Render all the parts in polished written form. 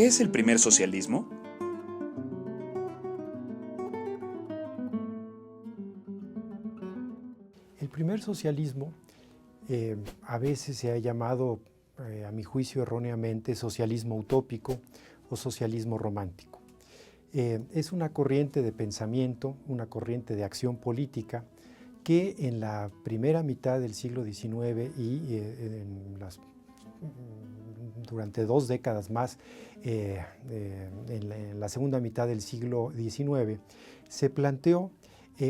¿Qué es el primer socialismo? El primer socialismo a veces se ha llamado, a mi juicio erróneamente, socialismo utópico o socialismo romántico. Es una corriente de pensamiento, una corriente de acción política que en la primera mitad del siglo XIX y durante 2 décadas más, en la segunda mitad del siglo XIX, se planteó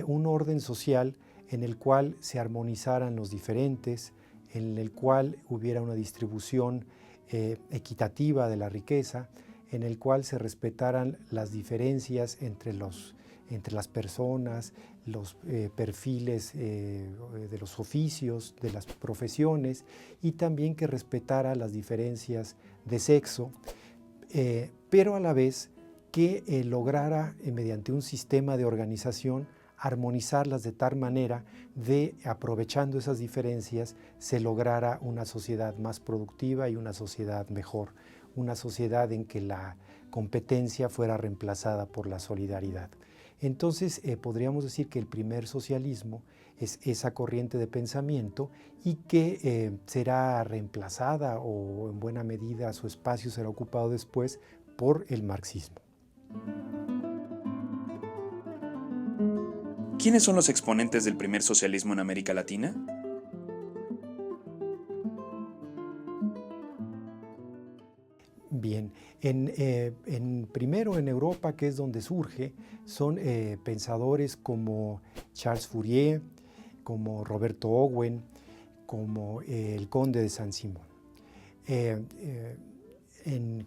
un orden social en el cual se armonizaran los diferentes, en el cual hubiera una distribución equitativa de la riqueza, en el cual se respetaran las diferencias entre las personas, los perfiles de los oficios, de las profesiones, y también que respetara las diferencias de sexo, pero a la vez que lograra, mediante un sistema de organización, armonizarlas de tal manera de, aprovechando esas diferencias, se lograra una sociedad más productiva y una sociedad mejor, una sociedad en que la competencia fuera reemplazada por la solidaridad. Entonces, podríamos decir que el primer socialismo es esa corriente de pensamiento y que será reemplazada o en buena medida su espacio será ocupado después por el marxismo. ¿Quiénes son los exponentes del primer socialismo en América Latina? Bien, primero en Europa, que es donde surge, son pensadores como Charles Fourier, como Roberto Owen, como el Conde de Saint-Simon.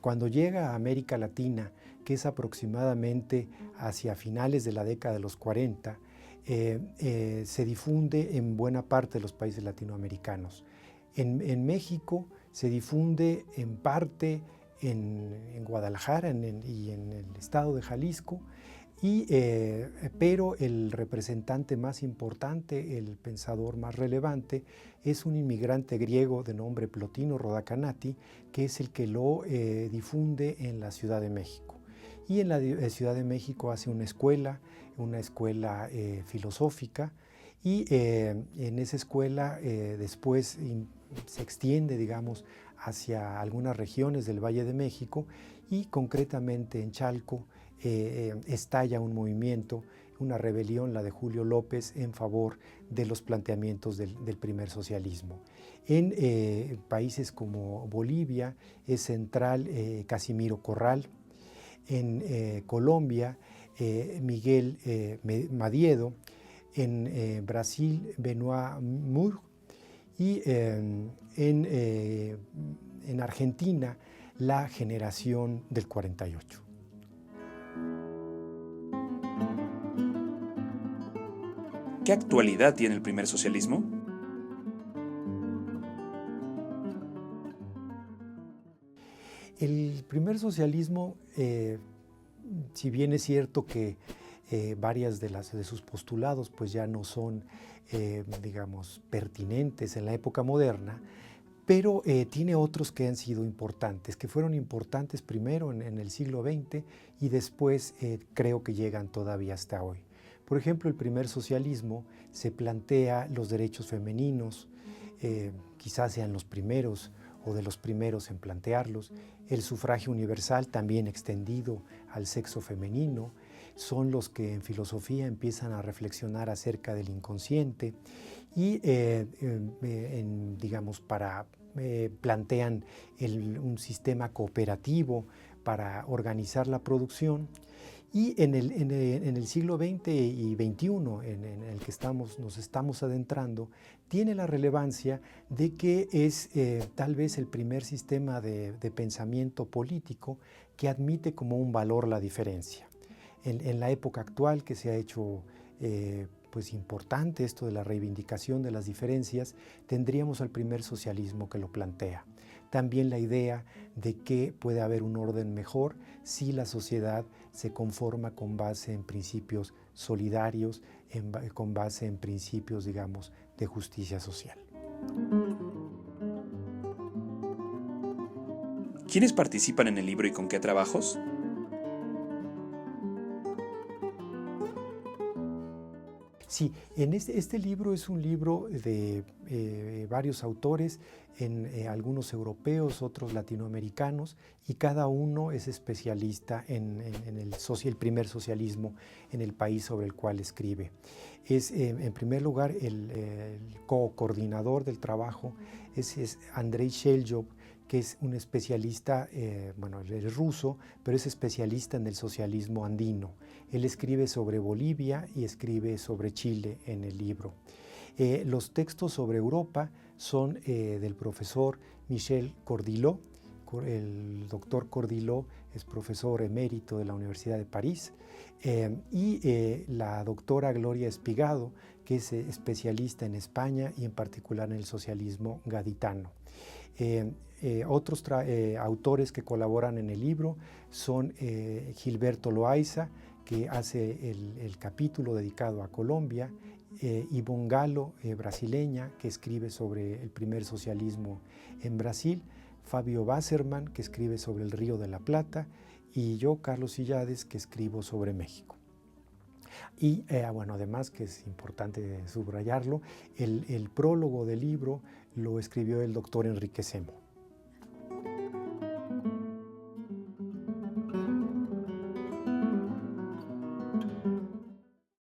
Cuando llega a América Latina, que es aproximadamente hacia finales de la década de los 40, se difunde en buena parte de los países latinoamericanos. En México se difunde en parte en Guadalajara y en el estado de Jalisco, pero el representante más importante, el pensador más relevante, es un inmigrante griego de nombre Plotino Rodacanati, que es el que lo difunde en la Ciudad de México. Y en la Ciudad de México hace una escuela filosófica, y en esa escuela después se extiende, digamos, hacia algunas regiones del Valle de México, y concretamente en Chalco estalla un movimiento, una rebelión, la de Julio López, en favor de los planteamientos del primer socialismo. En países como Bolivia es central Casimiro Corral. En Colombia, Miguel Madiedo. En Brasil, Benoit Moore. Y en Argentina, la generación del 48. ¿Qué actualidad tiene el primer socialismo? El primer socialismo, si bien es cierto que varias de sus postulados pues ya no son, digamos, pertinentes en la época moderna, pero tiene otros que han sido importantes, que fueron importantes primero en el siglo XX y después creo que llegan todavía hasta hoy. Por ejemplo, el primer socialismo se plantea los derechos femeninos, quizás sean los primeros o de los primeros en plantearlos, el sufragio universal también extendido al sexo femenino, son los que en filosofía empiezan a reflexionar acerca del inconsciente y, digamos, plantean un sistema cooperativo para organizar la producción. Y en el siglo XX y XXI, en el que nos estamos adentrando, tiene la relevancia de que es tal vez el primer sistema de pensamiento político que admite como un valor la diferencia. En la época actual, que se ha hecho pues importante esto de la reivindicación de las diferencias, tendríamos al primer socialismo que lo plantea. También la idea de que puede haber un orden mejor si la sociedad se conforma con base en principios solidarios, con base en principios, digamos, de justicia social. ¿Quiénes participan en el libro y con qué trabajos? Sí, en este libro es un libro de varios autores, algunos europeos, otros latinoamericanos, y cada uno es especialista en el primer socialismo en el país sobre el cual escribe. En primer lugar, el co-coordinador del trabajo es Andrei Sheljov, que es un especialista, bueno, él es ruso, pero es especialista en el socialismo andino. Él escribe sobre Bolivia y escribe sobre Chile en el libro. Los textos sobre Europa son del profesor Michel Cordilot. El doctor Cordilot es profesor emérito de la Universidad de París, y la doctora Gloria Espigado, que es especialista en España y en particular en el socialismo gaditano. Otros autores que colaboran en el libro son Gilberto Loaiza, que hace el capítulo dedicado a Colombia, Ivonne Galo, brasileña, que escribe sobre el primer socialismo en Brasil, Fabio Wasserman, que escribe sobre el Río de la Plata, y yo, Carlos Illades, que escribo sobre México. Y bueno, además, que es importante subrayarlo, el prólogo del libro lo escribió el doctor Enrique Semo.